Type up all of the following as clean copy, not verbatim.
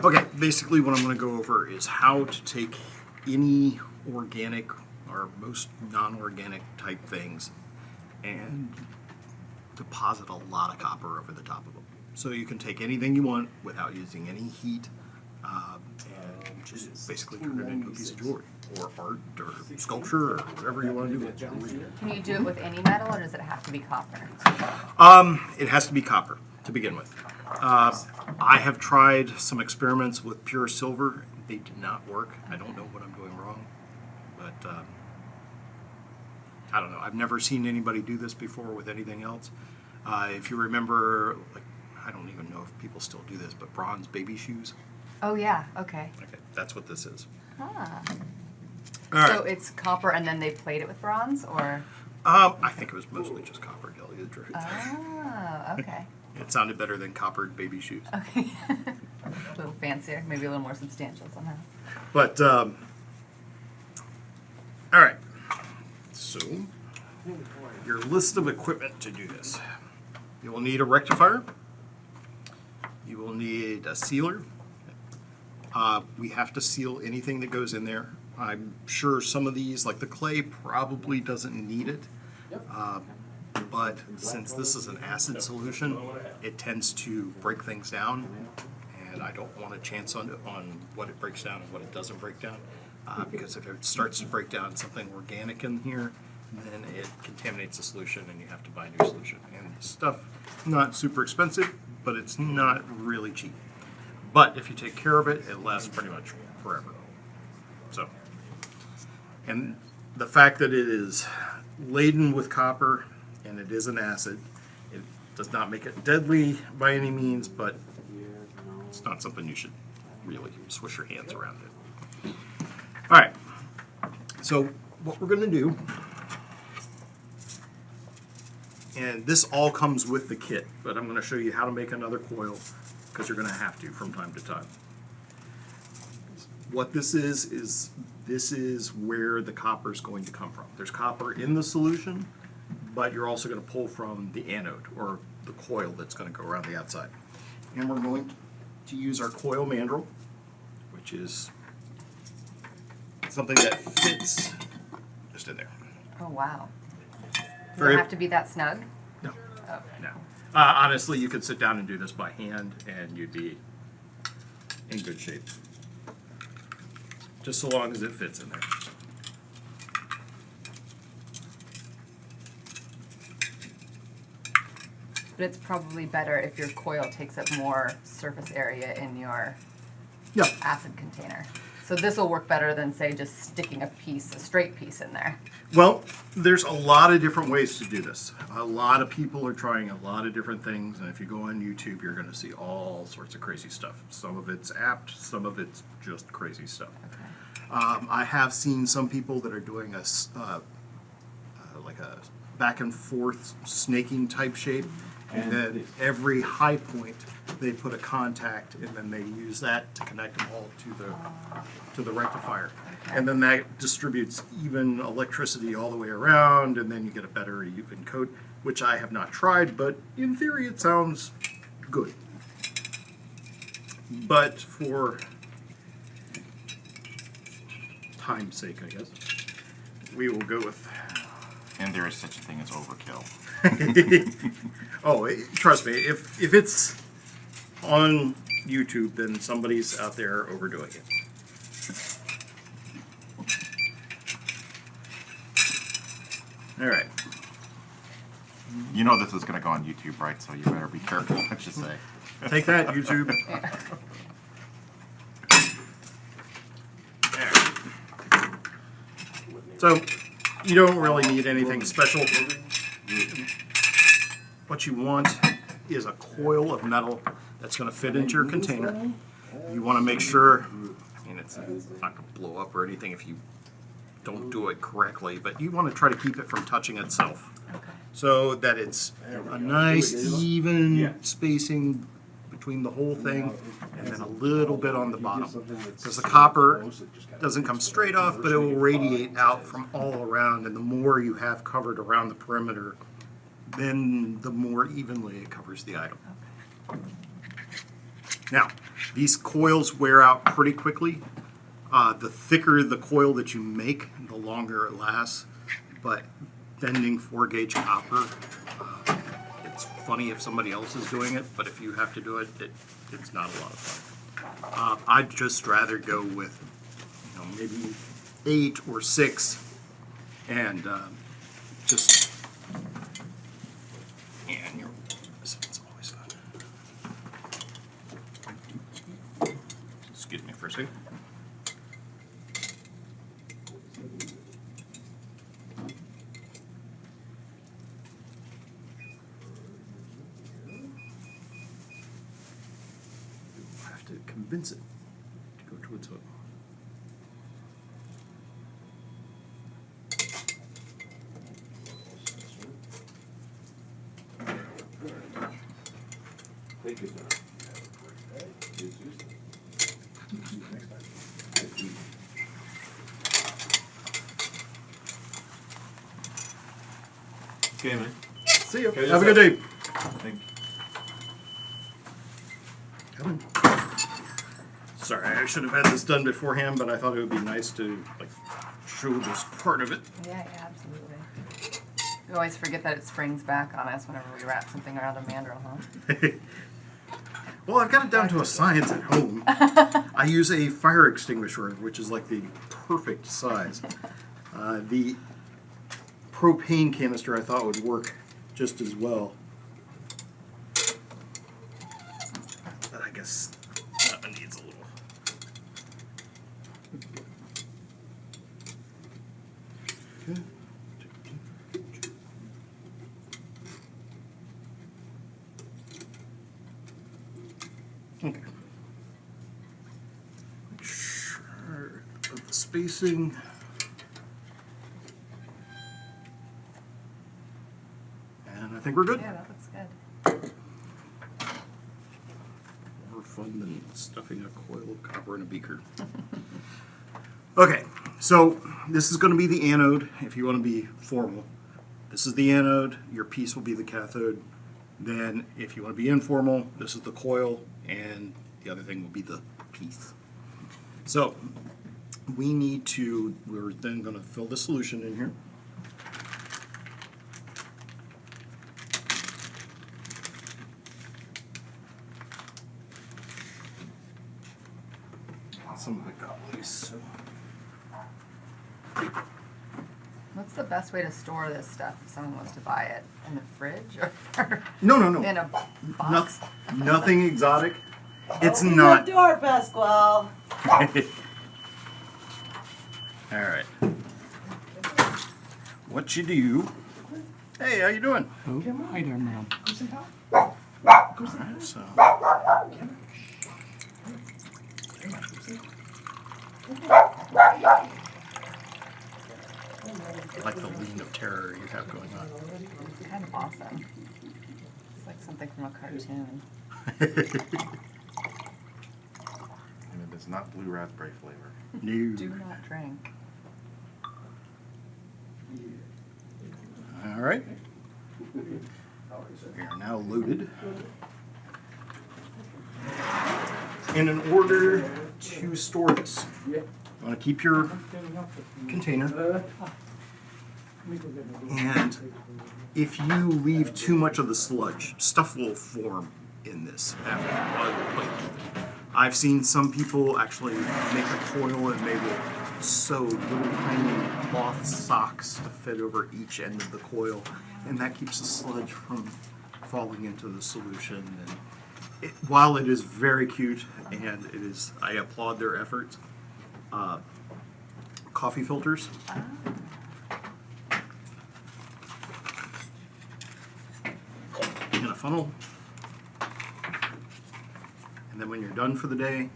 Okay, basically what I'm going to go over is how to take any organic or most non-organic type things and deposit a lot of copper over the top of them. So you can take anything you want without using any heat and just basically turn it into a piece of jewelry or art or sculpture or whatever you want to do with it. Can you do it with any metal, or does it have to be copper? It has to be copper to begin with. I have tried some experiments with pure silver. They did not work. I don't know what I'm doing wrong, but I don't know. I've never seen anybody do this before with anything else. If you remember, like, I don't even know if people still do this, but bronze baby shoes. Oh yeah. Okay. Okay, that's what this is. Ah. All right. So it's copper, and then they plate it with bronze, or? I think it was mostly just copper, to tell you the truth. Oh, okay. It sounded better than coppered baby shoes. Okay. A little fancier, maybe a little more substantial somehow. But, all right. So, your list of equipment to do this. You will need a rectifier. You will need a sealer. We have to seal anything that goes in there. I'm sure some of these, like the clay, probably doesn't need it. But since this is an acid solution, it tends to break things down, and I don't want a chance on what it breaks down and what it doesn't break down, because if it starts to break down something organic in here, then it contaminates the solution and you have to buy a new solution. And the stuff, not super expensive, but it's not really cheap. But if you take care of it, it lasts pretty much forever. So, and the fact that it is laden with copper and it is an acid, it does not make it deadly by any means, but it's not something you should really swish your hands around it. All right, so what we're going to do, and this all comes with the kit, but I'm going to show you how to make another coil because you're going to have to from time to time. What this is this is where the copper is going to come from. There's copper in the solution, but you're also going to pull from the anode, or the coil that's going to go around the outside. And we're going to use our coil mandrel, which is something that fits just in there. Oh wow. Does Very- it have to be that snug? No, Oh. no. Honestly, you could sit down and do this by hand, and you'd be in good shape. Just so long as it fits in there. But it's probably better if your coil takes up more surface area in your Yeah. acid container. So this will work better than, say, just sticking a straight piece in there. Well, there's a lot of different ways to do this. A lot of people are trying a lot of different things, and if you go on YouTube, you're going to see all sorts of crazy stuff. Some of it's apt, some of it's just crazy stuff. Okay. I have seen some people that are doing like a back and forth snaking type shape, and then every high point they put a contact, and then they use that to connect them all to the rectifier, and then that distributes even electricity all the way around, and then you get a better even coat, which I have not tried, but in theory it sounds good. But for time's sake, I guess, we will go with. And there is such a thing as overkill. Oh, trust me, if it's on YouTube, then somebody's out there overdoing it. All right. You know this is going to go on YouTube, right? So you better be careful what you say. Take that, YouTube. So, you don't really need anything special. What you want is a coil of metal that's going to fit into your container. You want to make sure, I mean, it's not going to blow up or anything if you don't do it correctly, but you want to try to keep it from touching itself. So that it's a nice, even spacing between the whole thing, and then a little bit on the bottom. Because the copper doesn't come straight off, but it will radiate out from all around, and the more you have covered around the perimeter, then the more evenly it covers the item. Now, These coils wear out pretty quickly. The thicker the coil that you make, the longer it lasts. But bending 4-gauge copper, it's funny if somebody else is doing it, but if you have to do it, it's not a lot of fun. I'd just rather go with, maybe 8 or 6, and just, and it's always fun. Excuse me for a second. To convince it to go towards hook. Thank you, sir. Okay, man. See you. Okay, Have a good day. Thank you. Kevin. Sorry, I should have had this done beforehand, but I thought it would be nice to show this part of it. Yeah, absolutely. We always forget that it springs back on us whenever we wrap something around a mandrel, huh? Well, I've got it down to a science at home. I use a fire extinguisher, which is like the perfect size. The propane canister I thought would work just as well. But I guess that one needs a little. Okay. Make sure of the spacing. And I think we're good. Yeah, that looks good. More fun than stuffing a coil of copper in a beaker. Okay, so this is going to be the anode if you want to be formal. This is the anode, your piece will be the cathode. Then if you want to be informal, this is the coil, and the other thing will be the piece. So we're then going to fill the solution in here. Some of it got loose, so. What's the best way to store this stuff if someone wants to buy it? In the fridge or No. in a box? Nothing exotic. It's Open not. the door, Pasquale. All right. What you do? Hey, how you doing? Hi there, ma'am. All right, so. I like the lean of terror you have going on. It's kind of awesome. It's like something from a cartoon. And it is not blue raspberry flavor. No. Do not drink. All right. We are now loaded. And in order to store this, you want to keep your container. And if you leave too much of the sludge, stuff will form in this after you play with it. I've seen some people actually make a coil and they will sew little tiny cloth socks to fit over each end of the coil, and that keeps the sludge from falling into the solution. And while it is very cute and I applaud their efforts, coffee filters. In a funnel. And then when you're done for the day,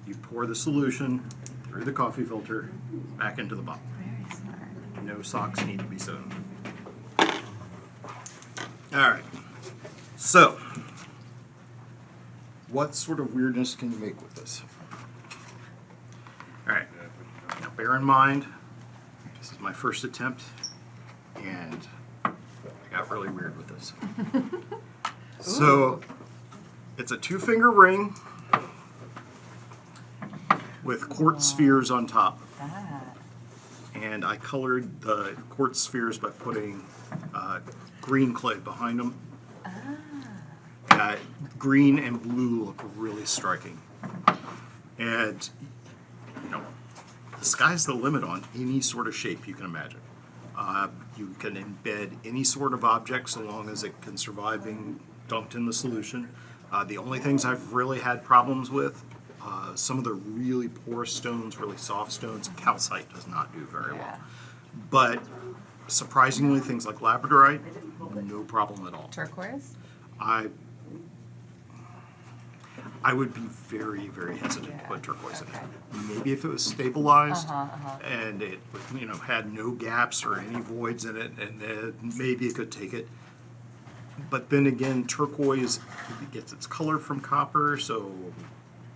you pour the solution through the coffee filter back into the bottle. Very smart. No socks need to be sewn. All right. So, what sort of weirdness can you make with this? All right. Now, bear in mind, this is my first attempt, and I got really weird with this. So, it's a 2-finger ring with quartz spheres on top. That. And I colored the quartz spheres by putting green clay behind them. Green and blue look really striking. And, you know, the sky's the limit on any sort of shape you can imagine. You can embed any sort of object so long as it can survive being dumped in the solution. The only things I've really had problems with, some of the really porous stones, really soft stones, calcite does not do very well. But surprisingly, things like labradorite, no problem at all. Turquoise? I would be very, very hesitant to Yeah, put turquoise okay. in it. Maybe if it was stabilized Uh-huh. and it, you know, had no gaps or any voids in it, and then maybe it could take it. But then again, turquoise gets its color from copper, so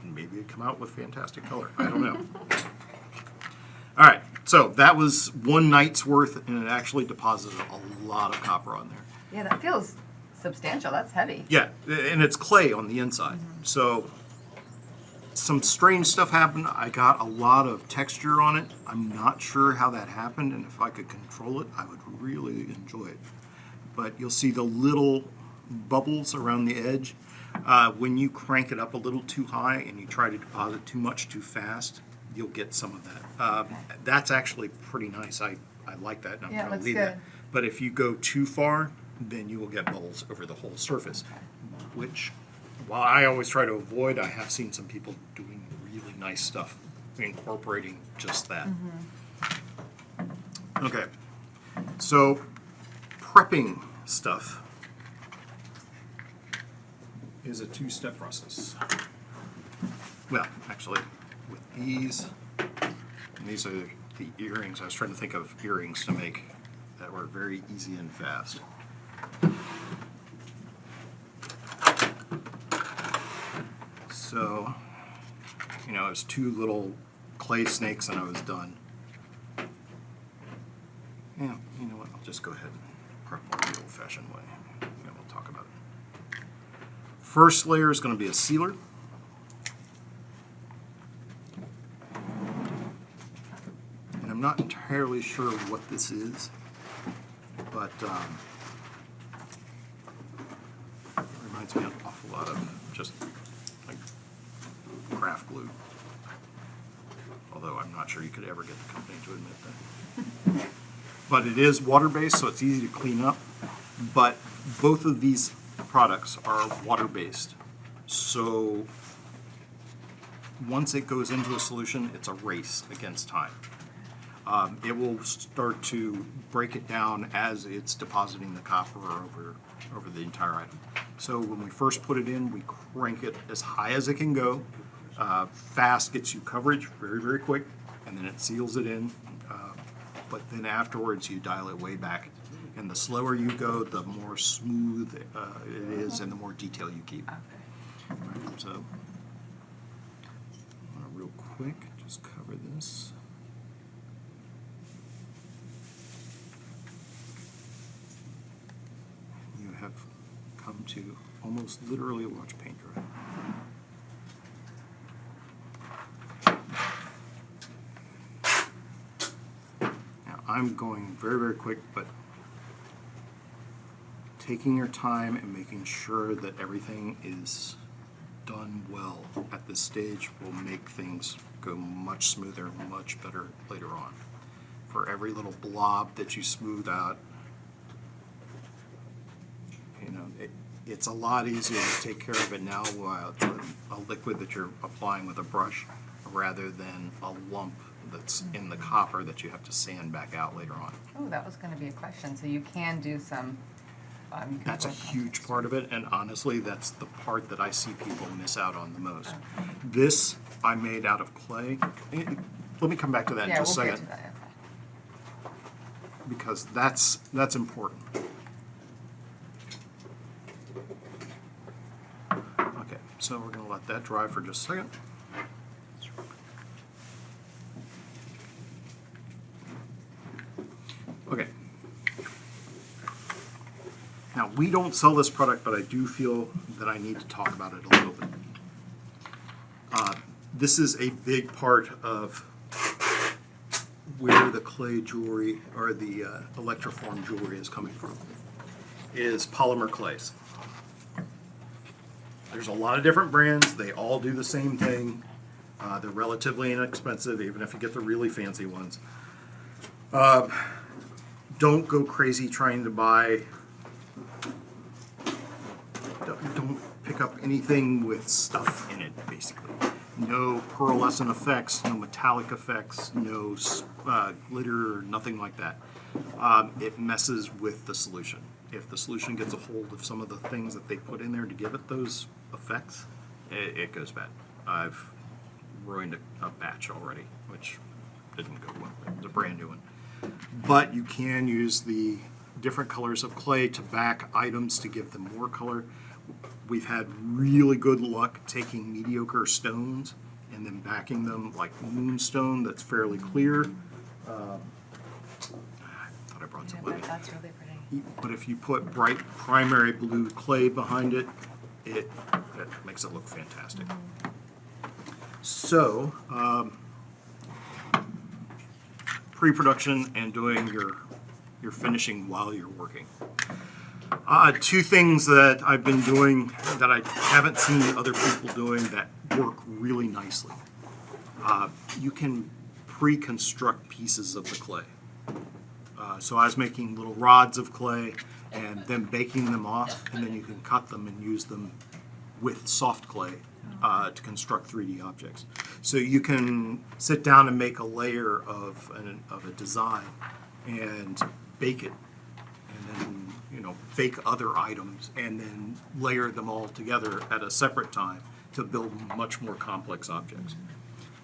maybe it'd come out with fantastic color. I don't know. All right, so that was one night's worth, and it actually deposited a lot of copper on there. Yeah, that feels substantial. That's heavy. Yeah, and it's clay on the inside. So some strange stuff happened. I got a lot of texture on it. I'm not sure how that happened, and if I could control it, I would really enjoy it. But you'll see the little bubbles around the edge. When you crank it up a little too high and you try to deposit too much too fast, you'll get some of that. That's actually pretty nice. I like that, and I'm Yeah, it going to looks leave good. that. But if you go too far, then you will get bubbles over the whole surface, which, while I always try to avoid, I have seen some people doing really nice stuff, incorporating just that. Okay, so prepping stuff is a two-step process. Well, actually, with these, and these are the earrings. I was trying to think of earrings to make that were very easy and fast. So, you know, it was two little clay snakes and I was done. Yeah, you know what, I'll just go ahead and prep them the old-fashioned way, and we'll talk about it. First layer is going to be a sealer. And I'm not entirely sure what this is, but it reminds me an awful lot of just like craft glue. Although I'm not sure you could ever get the company to admit that. But it is water-based, so it's easy to clean up. But both of these products are water-based. So once it goes into a solution, it's a race against time. It will start to break it down as it's depositing the copper over the entire item. So when we first put it in, we crank it as high as it can go. Fast gets you coverage very, very quick, and then it seals it in. But then afterwards, you dial it way back. And the slower you go, the more smooth it is, and the more detail you keep. Right, so, real quick, just cover this. You have come to almost literally watch paint dry. Now, I'm going very, very quick, but taking your time and making sure that everything is done well at this stage will make things go much smoother, much better later on. For every little blob that you smooth out, you know, it's a lot easier to take care of it now while it's a liquid that you're applying with a brush rather than a lump that's in the copper that you have to sand back out later on. Oh, that was going to be a question. So you can do some. You can That's a work on huge part of it, and honestly, that's the part that I see people miss out on the most. This I made out of clay. Let me come back to that in Yeah, just a we'll get second, to that. Okay. because that's important. Okay, so we're going to let that dry for just a second. Okay. Now, we don't sell this product, but I do feel that I need to talk about it a little bit. this is a big part of where the clay jewelry or the electroform jewelry is coming from, is polymer clays. There's a lot of different brands. They all do the same thing. They're relatively inexpensive, even if you get the really fancy ones. Don't go crazy trying to buy. Don't pick up anything with stuff in it, basically. No pearlescent effects, no metallic effects, no glitter, nothing like that. It messes with the solution. If the solution gets a hold of some of the things that they put in there to give it those effects, it goes bad. I've ruined a batch already, which didn't go well. It was a brand new one. But you can use the different colors of clay to back items to give them more color. We've had really good luck taking mediocre stones and then backing them like moonstone that's fairly clear. I thought I brought some with me. That's really pretty. But if you put bright primary blue clay behind it, it makes it look fantastic. So, pre-production and doing your finishing while you're working. Two things that I've been doing that I haven't seen other people doing that work really nicely. You can pre-construct pieces of the clay. So I was making little rods of clay and then baking them off, and then you can cut them and use them with soft clay to construct 3D objects. So you can sit down and make a layer of a design and bake it, and then bake other items, and then layer them all together at a separate time to build much more complex objects.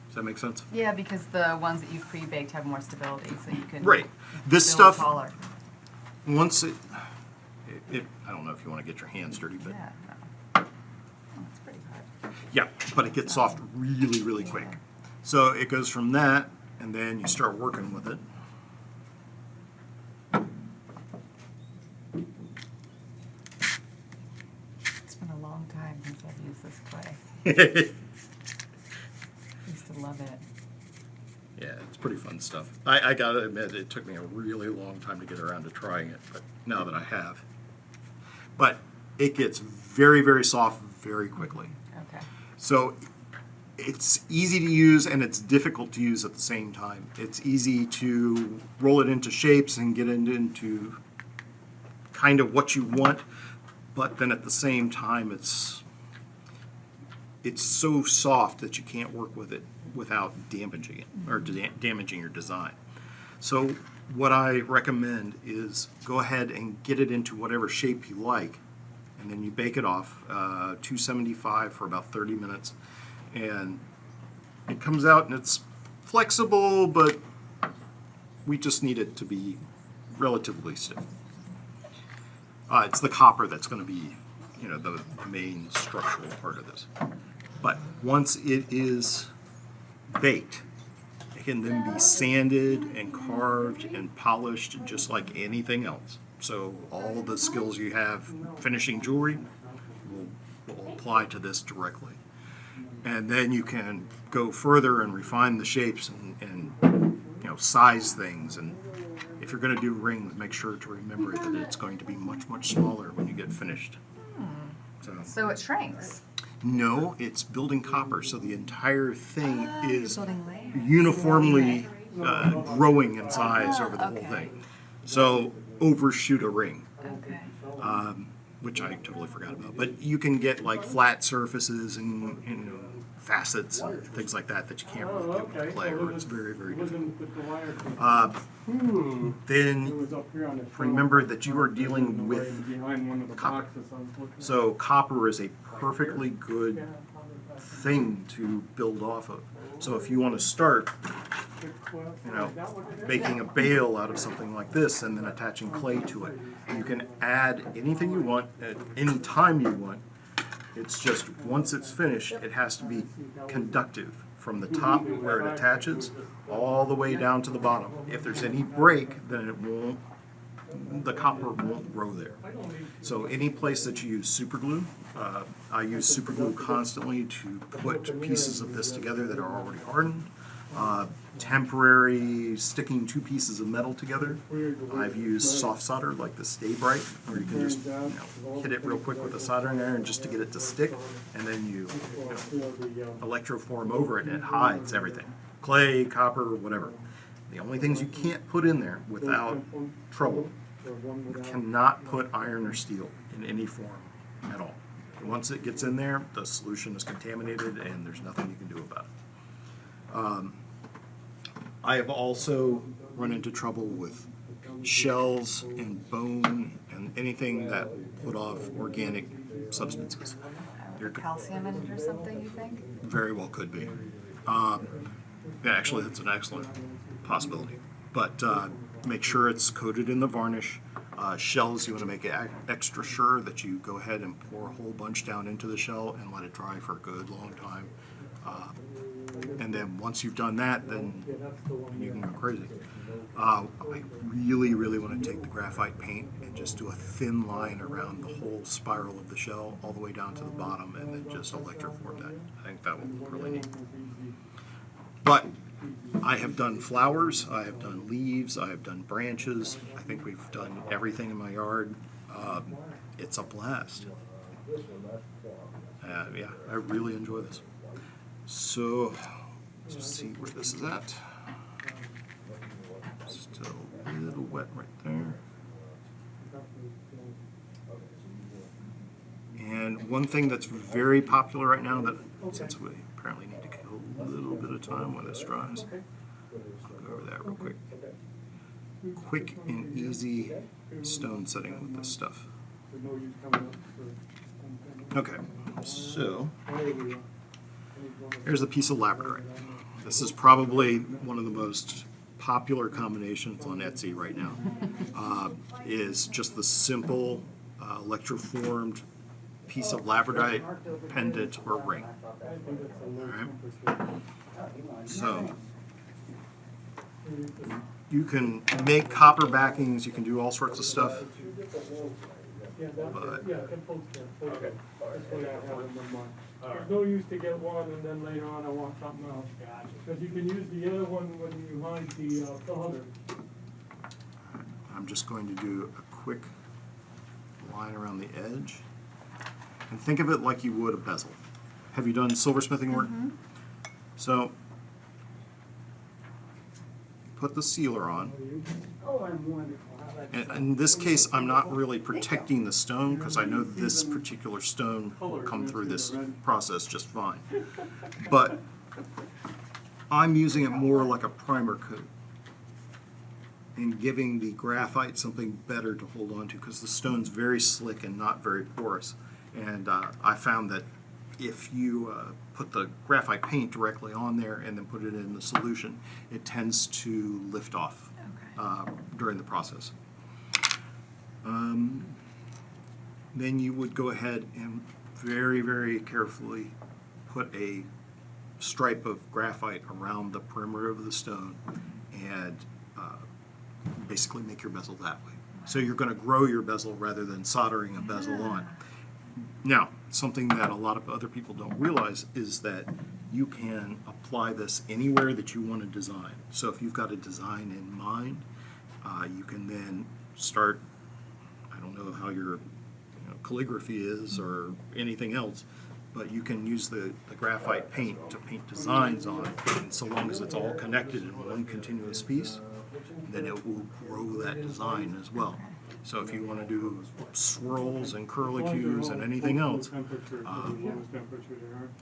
Does that make sense? Yeah, because the ones that you've pre-baked have more stability, so you can Right. This build stuff, taller. once it, I don't know if you want to get your hands dirty, but Yeah, no. Oh, it's pretty hard. yeah, but it gets soft really, really quick. So it goes from that, and then you start working with it. It's been a long time since I've used this clay. I used to love it. Yeah, it's pretty fun stuff. I gotta admit, it took me a really long time to get around to trying it, but now that I have. But it gets very, very soft very quickly. Okay. So it's easy to use and it's difficult to use at the same time. It's easy to roll it into shapes and get it into kind of what you want, but then at the same time it's so soft that you can't work with it without damaging it or damaging your design. So what I recommend is go ahead and get it into whatever shape you like, and then you bake it off 275 for about 30 minutes, and it comes out and it's flexible, but we just need it to be relatively stiff. It's the copper that's going to be, the main structural part of this. But once it is baked, it can then be sanded and carved and polished just like anything else. So all the skills you have finishing jewelry will apply to this directly. And then you can go further and refine the shapes and size things. And if you're going to do rings, make sure to remember that it's going to be much, much smaller when you get finished. So it shrinks. No, it's building copper, so the entire thing is building layers. uniformly growing in size over the Okay. whole thing. So overshoot a ring, Okay. which I totally forgot about. But you can get like flat surfaces and facets and things like that you can't really do with clay, or it's very, very difficult. Then remember that you are dealing with copper. So copper is a perfectly good thing to build off of. So if you want to start, making a bale out of something like this and then attaching clay to it, you can add anything you want at any time you want. It's just once it's finished, it has to be conductive from the top where it attaches all the way down to the bottom. If there's any break, then it won't the copper won't grow there. So any place that you use super glue, I use super glue constantly to put pieces of this together that are already hardened. Temporary sticking two pieces of metal together. I've used soft solder like the Stay Bright, where you can just hit it real quick with a soldering iron just to get it to stick, and then you electroform over it and it hides everything. Clay, copper, whatever. The only things you can't put in there without trouble, you cannot put iron or steel in any form at all. Once it gets in there, the solution is contaminated and there's nothing you can do about it. I have also run into trouble with shells and bone and anything that put off organic substances. Calcium in it or something, you think? Very well could be. Yeah, actually, that's an excellent possibility. But make sure it's coated in the varnish. Shells, you want to make it extra sure that you go ahead and pour a whole bunch down into the shell and let it dry for a good long time. And then once you've done that, then you can go crazy. I really, really want to take the graphite paint and just do a thin line around the whole spiral of the shell all the way down to the bottom and then just electroform that. I think that would look really neat. But I have done flowers, I have done leaves, I have done branches. I think we've done everything in my yard. It's a blast. Yeah, I really enjoy this. So, let's see where this is at. Still a little wet right there. And one thing that's very popular right now that, since we apparently need to kill a little bit of time when this dries, I'll go over that real quick. Quick and easy stone setting with this stuff. Okay, so here's a piece of labradorite. This is probably one of the most popular combinations on Etsy right now. Is just the simple electroformed piece of labradorite pendant or ring. All right. So you can make copper backings. You can do all sorts of stuff. But There's no use to get one and then later on I want something else. Because you can use the other one when you hide the cylinder. I'm just going to do a quick line around the edge. And think of it like you would a bezel. Have you done silversmithing work? So, put the sealer on. Oh, I'm wonderful. And in this case, I'm not really protecting the stone because I know this particular stone will come through this process just fine. But I'm using it more like a primer coat and giving the graphite something better to hold on to because the stone's very slick and not very porous. And I found that if you put the graphite paint directly on there and then put it in the solution, it tends to lift off during the process. Then you would go ahead and very, very carefully put a stripe of graphite around the perimeter of the stone and basically make your bezel that way. So you're going to grow your bezel rather than soldering a bezel on. Now, something that a lot of other people don't realize is that you can apply this anywhere that you want to design. So if you've got a design in mind, you can then start, I don't know how your calligraphy is or anything else, but you can use the graphite paint to paint designs on, and so long as it's all connected in one continuous piece, then it will grow that design as well. So if you want to do swirls and curlicues and anything else,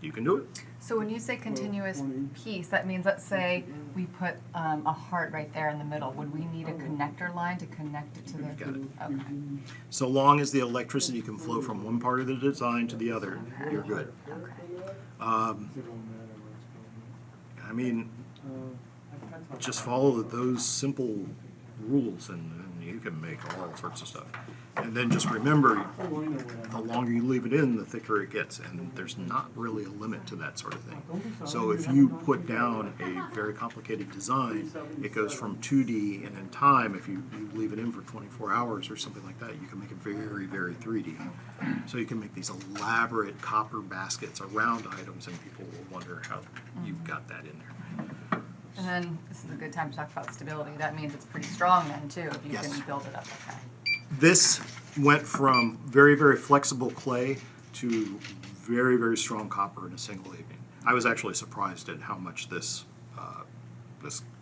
you can do it. So when you say continuous piece, that means, let's say we put a heart right there in the middle. Would we need a connector line to connect it to the? Got it. Okay. So long as the electricity can flow from one part of the design to the other, you're good. Okay. I mean, just follow those simple rules and you can make all sorts of stuff. And then just remember, Oh, I know what the longer you leave it in, the thicker it gets, and there's not really a limit to that sort of thing. So if you put down a very complicated design, it goes from 2D, and in time, if you leave it in for 24 hours or something like that, you can make it very, very 3D. So you can make these elaborate copper baskets around items, and people will wonder how you've got that in there. And then this is a good time to talk about stability. That means it's pretty strong then too, if you Yes. can build it up. Okay. This went from very, very flexible clay to very, very strong copper in a single evening. I was actually surprised at how much this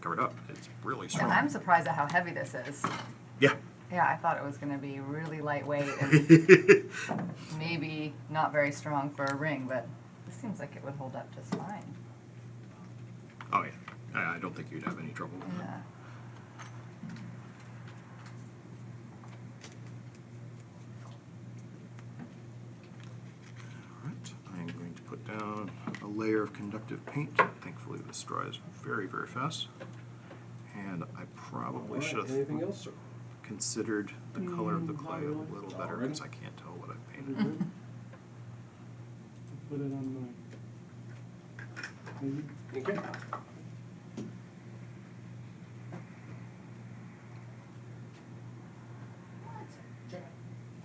covered up. It's really And strong. I'm surprised at how heavy this is. Yeah. Yeah, I thought it was going to be really lightweight and maybe not very strong for a ring, but this seems like it would hold up just fine. Oh, yeah. I don't think you'd have any trouble with that. Yeah. All right. I'm going to put down a layer of conductive paint. Thankfully, this dries very, very fast. And I probably should have Anything else, sir? considered the color of the clay a little better because I can't tell what I've painted. Put it on my, maybe, Okay.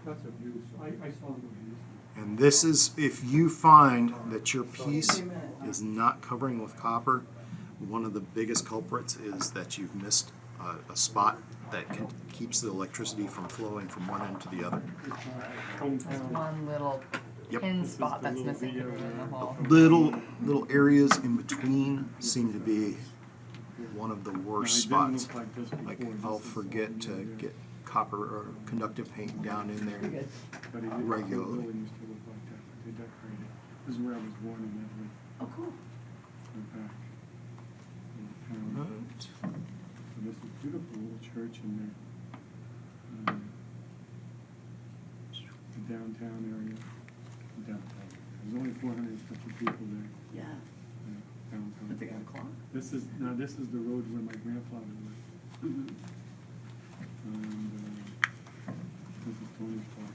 that's abuse, I saw the abuse. And this is, if you find that your piece is not covering with copper, one of the biggest culprits is that you've missed a spot that keeps the electricity from flowing from one end to the other. There's one little Yep. pin spot that's missing from the whole. Little areas in between seem to be one of the worst spots. Like I'll forget to get copper or conductive paint down in there regularly. This is where I was born in Italy. Oh, cool. Right. And this is a beautiful little church in there. The downtown area. Downtown. There's only 450 people there. Yeah, Downtown. but they got a clock. This is the road where my grandfather lived. Mm-hmm. And this is Tony's Park.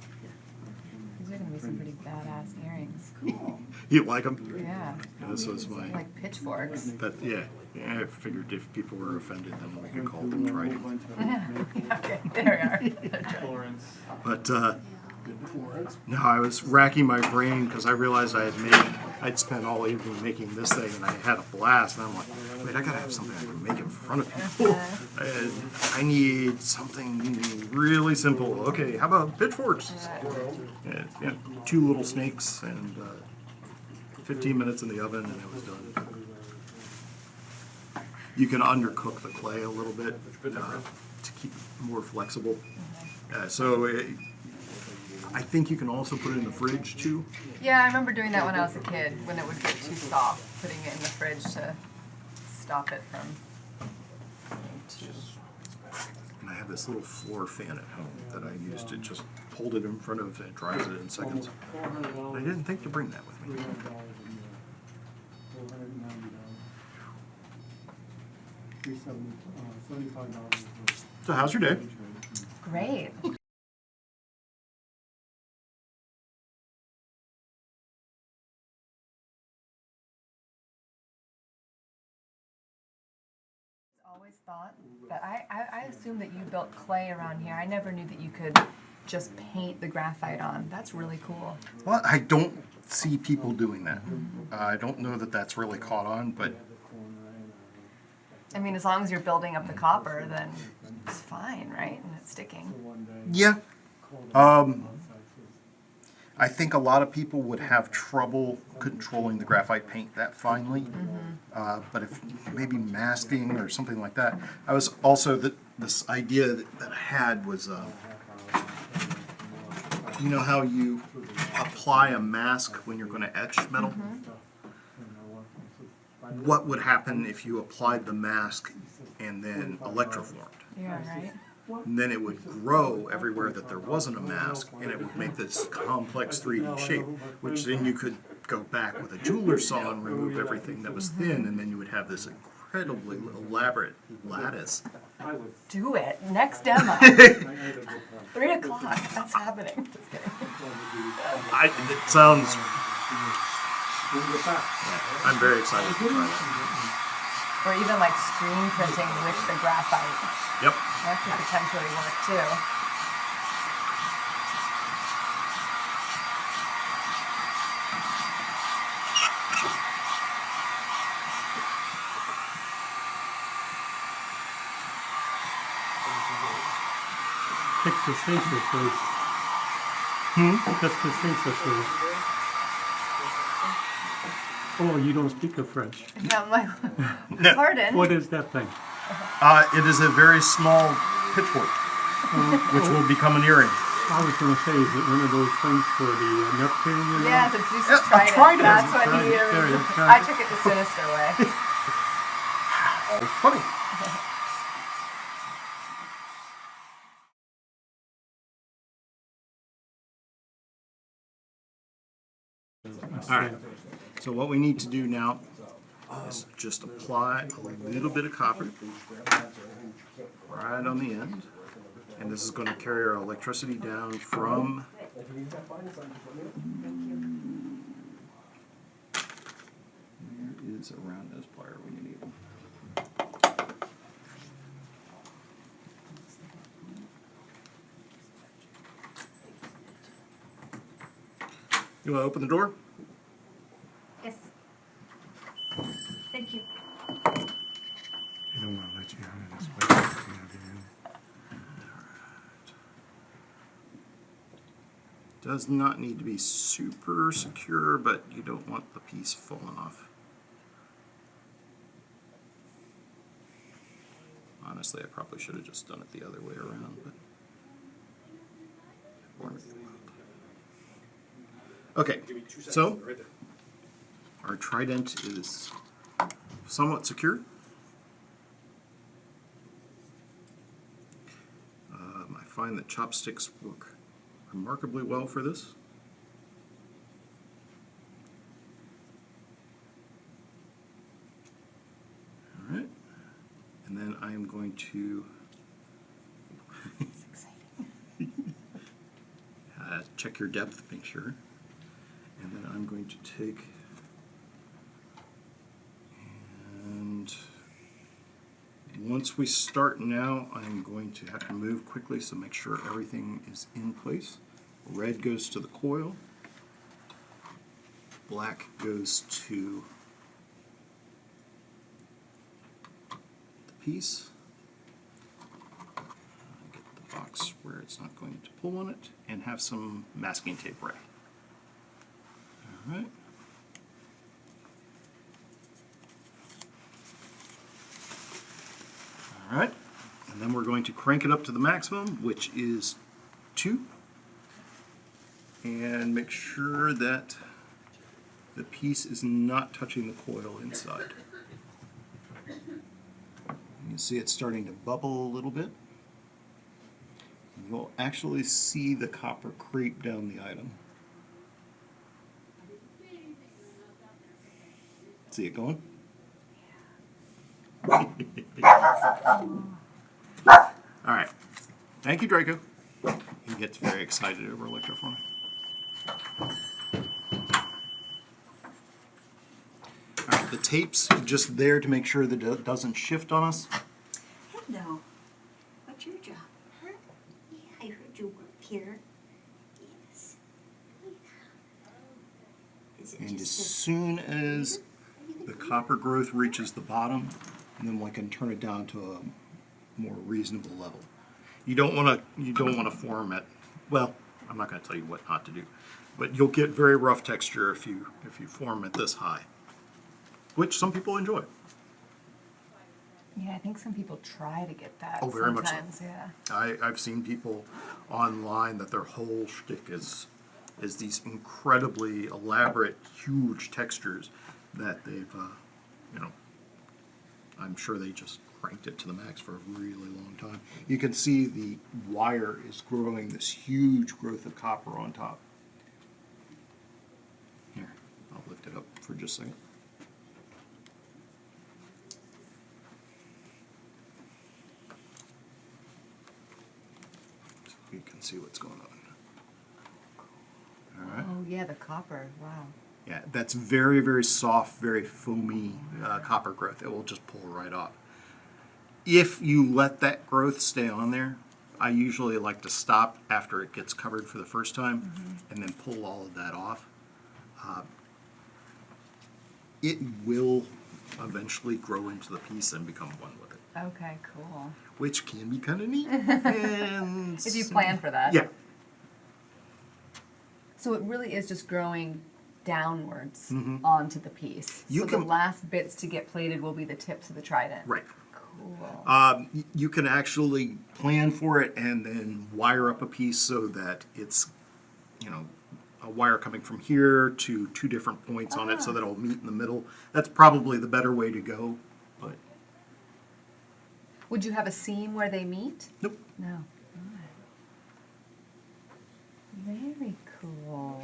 These are going to be some pretty badass earrings. Cool. You like them? Yeah. This was my. Like pitchforks. That yeah. I figured if people were offended, then we could call them trident. Okay, there we are. Florence. But no, I was racking my brain because I realized I'd spent all evening making this thing, and I had a blast. And I'm like, wait, I gotta have something I can make in front of people. And I need something really simple. Okay, how about pitchforks? Yeah, 2 little snakes and 15 minutes in the oven, and it was done. You can undercook the clay a little bit to keep it more flexible. I think you can also put it in the fridge too. Yeah, I remember doing that when I was a kid, when it would get too soft, putting it in the fridge to stop it from being too. And I have this little floor fan at home that I use to just hold it in front of it, it dries it in seconds. I didn't think to bring that with me. $75. So how's your day? Great. Always thought that I assumed that you built clay around here. I never knew that you could just paint the graphite on. That's really cool. Well, I don't see people doing that. I don't know that that's really caught on, but I mean, as long as you're building up the copper, then it's fine, right? And it's sticking. yeah. I think a lot of people would have trouble controlling the graphite paint that finely. But if maybe masking or something like that. I was also, this idea that I had was, you know how you apply a mask when you're going to etch metal? What would happen if you applied the mask and then electroformed? Yeah, right? And then it would grow everywhere that there wasn't a mask, and it would make this complex 3D shape, which then you could go back with a jeweler's saw and remove everything that was thin, and then you would have this incredibly elaborate lattice I would. Do it. Next demo. I had a good time. 3 o'clock. That's happening. Just kidding. It sounds. We'll get back. I'm very excited to try that. Or even like screen printing with the graphite. Yep. That could potentially work too. Fix the sensor first. Fix the sensor first. Oh, you don't speak of French. And I'm like, pardon? What is that thing? It is a very small pitchfork, which will become an earring. I was gonna say, is it one of those things for the neck pain, you know? Yes, it's used Yeah, to a trident. trident. That's what Trident. he. There you go. I took it the sinister way. Funny. All right. So what we need to do now is just apply a little bit of copper right on the end. And this is going to carry our electricity down from where is a round nose plier when you need them. You want to open the door? Yes. Thank you. I don't want to let you out of this way. Does not need to be super secure, but you don't want the piece falling off. Honestly, I probably should have just done it the other way around, but okay, so our trident is somewhat secure. I find that chopsticks work remarkably well for this. All right, and then I am going to check your depth, make sure, and then I'm going to take and once we start now, I'm going to have to move quickly, so make sure everything is in place. Red goes to the coil, black goes to the piece. Get the box where it's not going to pull on it, and have some masking tape ready. All right. All right, and then we're going to crank it up to the maximum, which is 2, and make sure that the piece is not touching the coil inside. You can see it's starting to bubble a little bit. You'll actually see the copper creep down the item. See it going? All right. Thank you, Draco. He gets very excited over electroforming. All right, the tape's just there to make sure that it doesn't shift on us. Hello. What's your job? Huh? Yeah, I heard you work here. Yes. Is it And as just soon as the copper growth reaches the bottom, and then we can turn it down to a more reasonable level. You don't want to form it. Well, I'm not going to tell you what not to do, but you'll get very rough texture if you form it this high, which some people enjoy. Yeah, I think some people try to get that. Oh, very much so. Sometimes, yeah. I've seen people online that their whole shtick is these incredibly elaborate, huge textures that they've, I'm sure they just cranked it to the max for a really long time. You can see the wire is growing this huge growth of copper on top. Here, I'll lift it up for just a second. you can see what's going on. All right. Oh, yeah, the copper, wow. Yeah, that's very, very soft, very foamy copper growth. It will just pull right off. If you let that growth stay on there, I usually like to stop after it gets covered for the first time and then pull all of that off. It will eventually grow into the piece and become one with it, Okay, cool. which can be kind of neat. And If you plan for that. Yeah, So it really is just growing downwards Mhm. onto the piece. You So can- the last bits to get plated will be the tips of the trident. right. Cool. You can actually plan for it and then wire up a piece so that it's, a wire coming from here to two different points on it so that it'll meet in the middle. That's probably the better way to go, but Would you have a seam where they meet? nope. No. Very cool.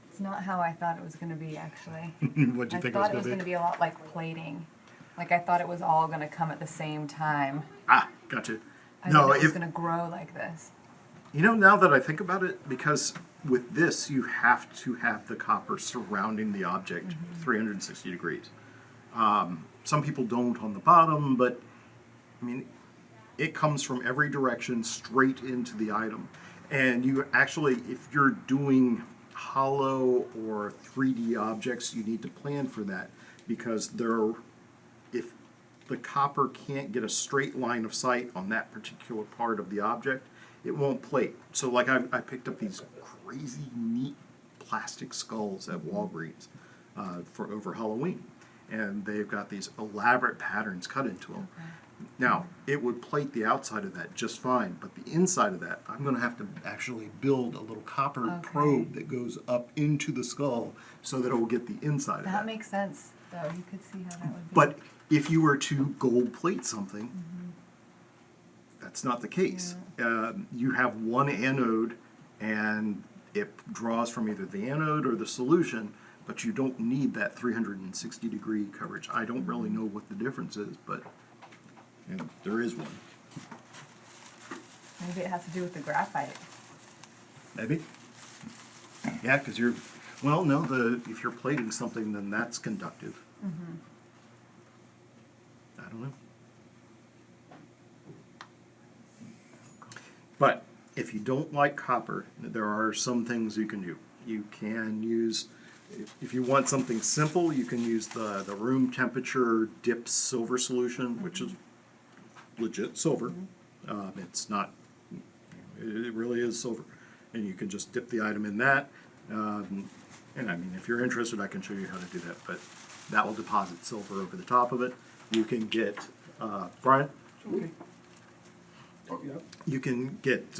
It's not how I thought it was going to be, actually. What'd you I think thought it it was was going going to be a lot like plating. Like I thought it was all going to come at the same time. Ah, gotcha. I No, thought it was if going to grow like this. now that I think about it, because with this you have to have the copper surrounding the object 360 degrees. Some people don't on the bottom, but I mean, it comes from every direction straight into the item. And you actually, if you're doing hollow or 3D objects, you need to plan for that because if the copper can't get a straight line of sight on that particular part of the object, it won't plate. So like I picked up these crazy neat plastic skulls at Walgreens for over Halloween. And they've got these elaborate patterns cut into them. Now, it would plate the outside of that just fine, but the inside of that, I'm going to have to actually build a little copper Okay. probe that goes up into the skull so that it will get the inside of That that. makes sense, though. You could see how that would be. But if you were to gold plate something, that's not the case. You have one anode and it draws from either the anode or the solution, but you don't need that 360 degree coverage. I don't really know what the difference is, but there is one. Maybe it has to do with the graphite. Maybe. Yeah, because if you're plating something, then that's conductive. I don't know. But if you don't like copper, there are some things you can do. You can use, if you want something simple, you can use the room temperature dipped silver solution, which is legit silver. It's not, it really is silver. And you can just dip the item in that. And I mean, if you're interested, I can show you how to do that. But that will deposit silver over the top of it. You can get, Brian? Okay. You can get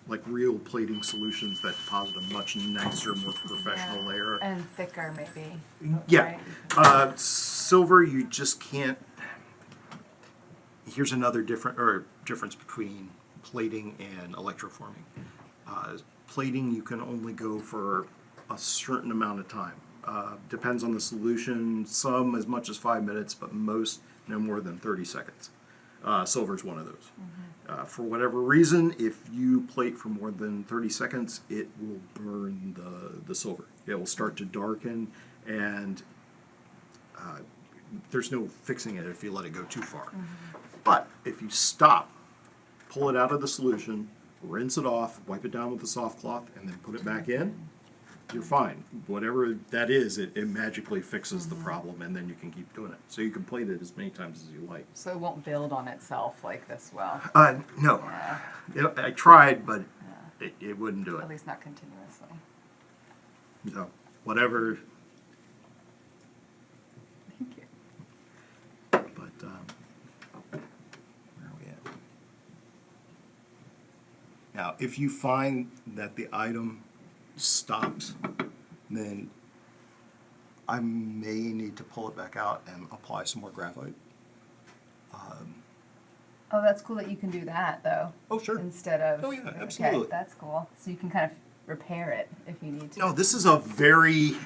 like real plating solutions that deposit a much nicer, more professional Yeah. layer. And thicker, maybe. Yeah, Right. silver you just can't. Here's another difference between plating and electroforming. Plating you can only go for a certain amount of time. Depends on the solution. Some as much as 5 minutes, but most no more than 30 seconds. Silver's one of those. For whatever reason, if you plate for more than 30 seconds, it will burn the silver. It will start to darken, and there's no fixing it if you let it go too far. But if you stop, pull it out of the solution, rinse it off, wipe it down with a soft cloth, and then put it back in, you're fine. Whatever that is, it magically fixes the problem, and then you can keep doing it. So you can plate it as many times as you like. So it won't build on itself like this well. No. Yeah. I tried, but it wouldn't do At it. least not continuously. So whatever. Thank you. But where are we at? Now, if you find that the item stops, then I may need to pull it back out and apply some more graphite. Oh, that's cool that you can do that, thoh. Oh, sure. Instead of. Oh, yeah, Okay, absolutely. that's cool. So you can kind of repair it if you need to. No, this is a very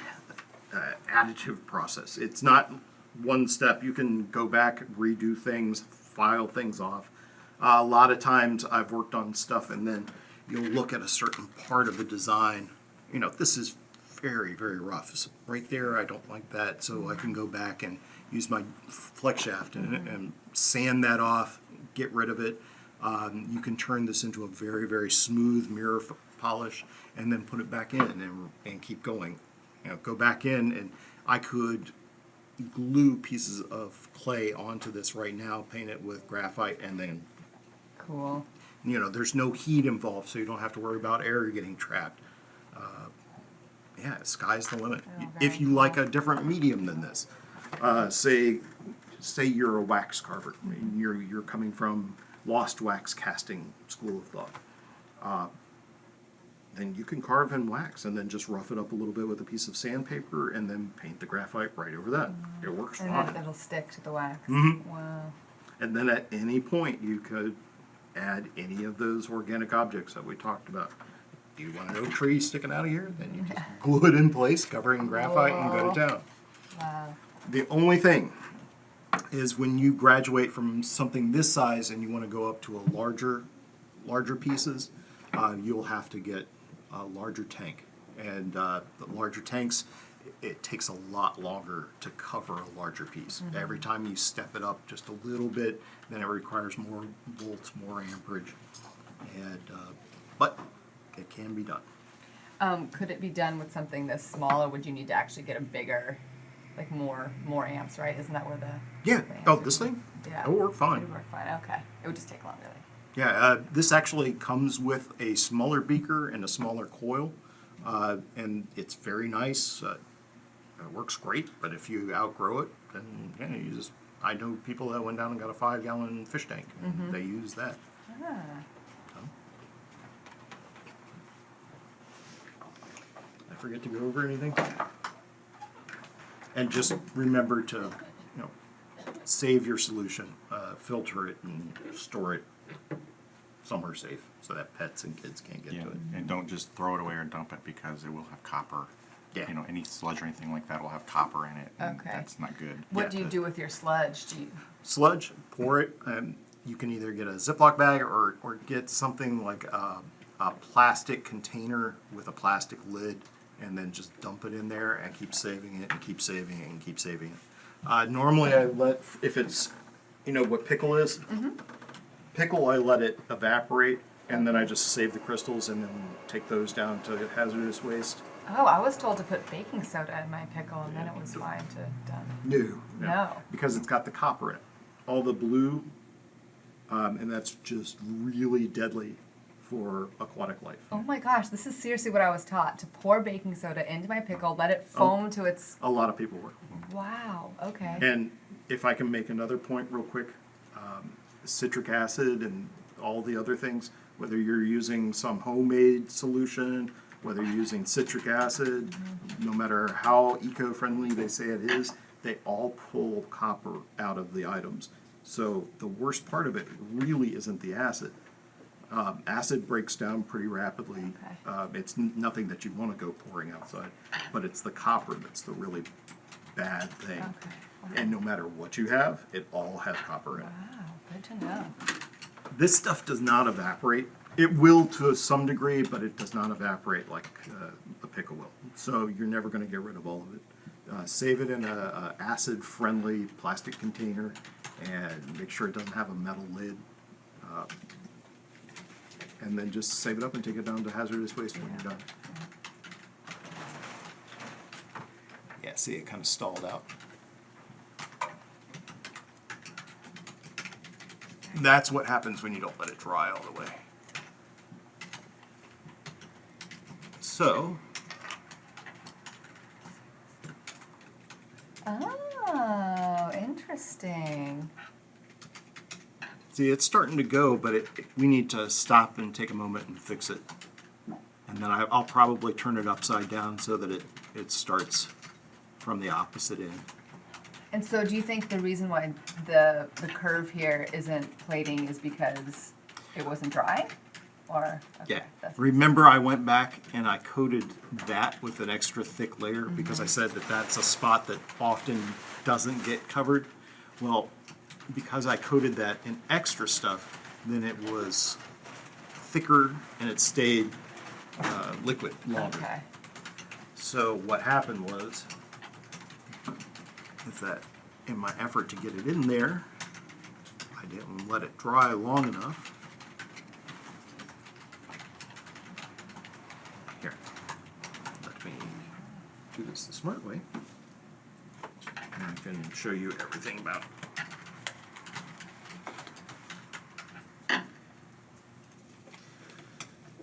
additive process. It's not one step. You can go back, redo things, file things off. A lot of times I've worked on stuff and then you'll look at a certain part of the design. You know, this is very, very rough. So right there, I don't like that. So I can go back and use my flex shaft and sand that off, get rid of it. You can turn this into a very, very smooth mirror polish and then put it back in and keep going. You know, go back in and I could glue pieces of clay onto this right now, paint it with graphite, and then, Cool. you know, there's no heat involved, so you don't have to worry about air getting trapped. Yeah, sky's the limit. Oh, If very you like cool. a different medium than this, say you're a wax carver, and you're coming from Lost Wax Casting School of Thought. Then you can carve in wax and then just rough it up a little bit with a piece of sandpaper and then paint the graphite right over that. It works And fine. then it'll stick to the wax. Mhm. Wow. And then at any point, you could add any of those organic objects that we talked about. Do you want an oak tree sticking out of here? Then you just glue it in place, covering graphite, and go to town. Wow. The only thing is when you graduate from something this size and you want to go up to a larger pieces, you'll have to get a larger tank. And the larger tanks, it takes a lot longer to cover a larger piece. Every time you step it up just a little bit, then it requires more volts, more amperage. And but it can be done. Could it be done with something this small, or would you need to actually get a bigger, like more amps, right? Isn't that where the Yeah. the Oh, amps this would- thing? Yeah. It'll work fine. It would work fine. Okay. It would just take longer. Yeah, this actually comes with a smaller beaker and a smaller coil, and it's very nice. It works great, but if you outgrow it, then yeah, you just. I know people that went down and got a 5-gallon fish tank, and they use that. Ah. I forget to go over anything. And just remember to, you know, save your solution, filter it, and store it somewhere safe so that pets and kids can't get Yeah, to it. and don't just throw it away or dump it because it will have copper. Yeah. You know, any sludge or anything like that will have copper in it. And Okay. That's not good. What Yeah, do you the- do with your sludge? Do you? Sludge, pour it, and you can either get a Ziploc bag or get something like a plastic container with a plastic lid and then just dump it in there and keep saving it and keep saving it and keep saving it. Normally I let, if it's, you know what pickle is? Pickle, I let it evaporate and then I just save the crystals and then take those down to hazardous waste. Oh, I was told to put baking soda in my pickle, and then it was fine to done. No. Because it's got the copper in it. All the blue, and that's just really deadly for aquatic life. Oh my gosh, this is seriously what I was taught: to pour baking soda into my pickle, let it foam to its. A lot of people work. Wow. Okay. And if I can make another point real quick, citric acid and all the other things, whether you're using some homemade solution, whether you're using citric acid, no matter how eco-friendly they say it is, they all pull copper out of the items. So the worst part of it really isn't the acid. Acid breaks down pretty rapidly. Okay. It's nothing that you want to go pouring outside, but it's the copper that's the really bad thing. Okay. And no matter what you have, it all has copper in it. Wow. Good to know. This stuff does not evaporate. It will to some degree, but it does not evaporate like a pickle will. So you're never going to get rid of all of it. Save it in a acid-friendly plastic container and make sure it doesn't have a metal lid. And then just save it up and take it down to hazardous waste when you're done. Yeah, see, it kind of stalled out. That's what happens when you don't let it dry all the way. So, Oh, interesting. see, it's starting to go, but we need to stop and take a moment and fix it. And then I'll probably turn it upside down so that it starts from the opposite end. And so, do you think the reason why the curve here isn't plating is because it wasn't dry, or okay, Yeah. that's- Remember, I went back and I coated that with an extra thick layer because I said that that's a spot that often doesn't get covered. Well, because I coated that in extra stuff, then it was thicker and it stayed liquid longer. Okay. So what happened was, is that in my effort to get it in there, I didn't let it dry long enough. Here, let me do this the smart way. And I can show you everything about it.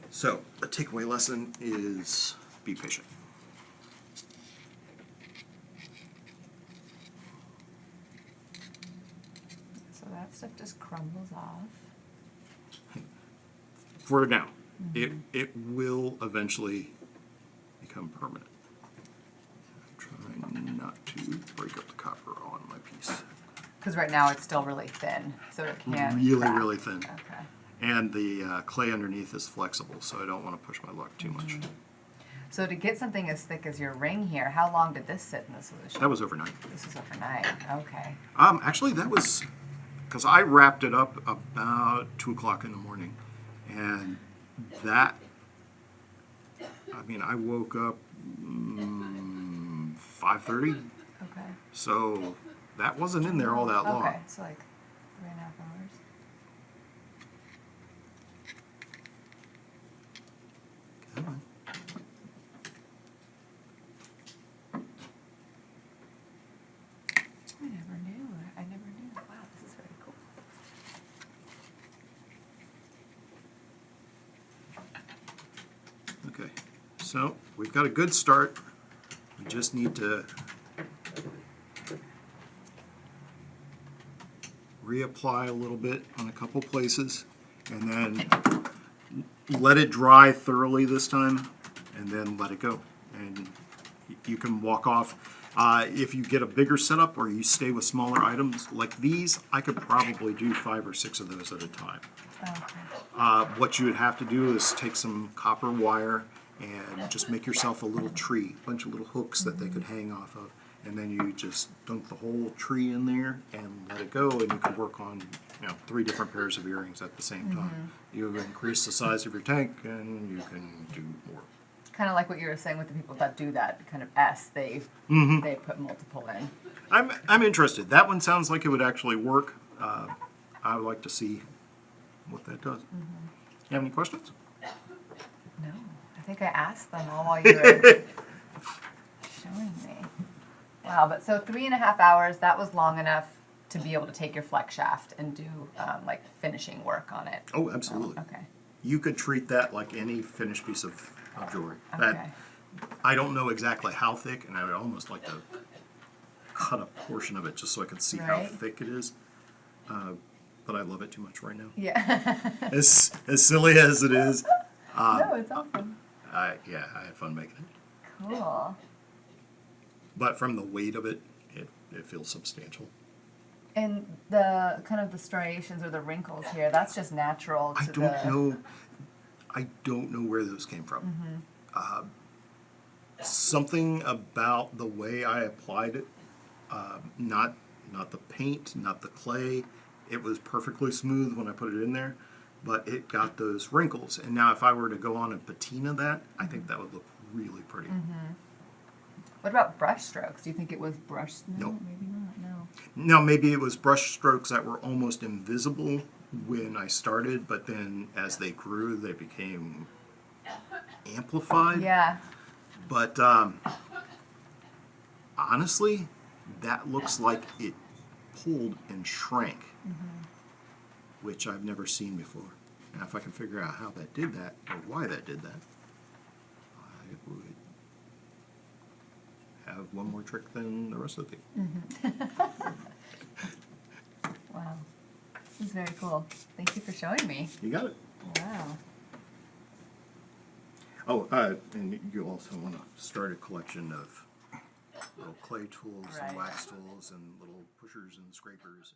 So, a takeaway lesson is be patient. So that stuff just crumbles off. For now, it will eventually become permanent. I'm trying not to break up the copper on my piece. Because right now it's still really thin, so it can't Really, crack. really thin. Okay. And the clay underneath is flexible, so I don't want to push my luck too much. So to get something as thick as your ring here, how long did this sit in the solution? That was overnight. This was overnight. Okay. Actually, that was because I wrapped it up about 2 o'clock in the morning, and that. I mean, I woke up 5:30, Okay. so that wasn't in there all that long. Okay, so like 3.5 hours. Come on. I never knew. I never knew. Wow, this is very cool. Okay, so we've got a good start. We just need to reapply a little bit on a couple places, and then let it dry thoroughly this time, and then let it go. And you can walk off. If you get a bigger setup or you stay with smaller items like these, I could probably do 5 or 6 of those at a time. Okay. What you would have to do is take some copper wire and just make yourself a little tree, a bunch of little hooks that they could hang off of, and then you just dunk the whole tree in there and let it go, and you can work on 3 different pairs of earrings at the same time. You increase the size of your tank and you can do more. Kind of like what you were saying with the people that do that kind of S. They put multiple in. I'm interested. That one sounds like it would actually work. I would like to see what that does. You have any questions? No, I think I asked them all while you were showing me. Wow, but so 3.5 hours, that was long enough to be able to take your flex shaft and do like finishing work on it. Oh, absolutely. Okay. You could treat that like any finished piece of jewelry. Okay. I don't know exactly how thick, and I would almost like to cut a portion of it just so I can see how Right. thick it is. But I love it too much right now. Yeah. As silly as it is, No, it's awesome. I had fun making it. Cool. But from the weight of it, it feels substantial. And the kind of the striations or the wrinkles here, that's just natural to I don't know where those came from. Something about the way I applied it, not the paint, not the clay. It was perfectly smooth when I put it in there, but it got those wrinkles. And now if I were to go on and patina that, I think that would look really pretty. What about brush strokes? Do you think it was brush? No, Nope. maybe not. No. Now, maybe it was brush strokes that were almost invisible when I started, but then as they grew, they became amplified. Yeah. But honestly, that looks like it pulled and shrank, which I've never seen before. Now, if I can figure out how that did that, or why that did that, I would have one more trick than the rest of the people. Wow. This is very cool. Thank you for showing me. You got it. Wow. Oh, and you also want to start a collection of little clay tools Right. and wax tools and little pushers and scrapers.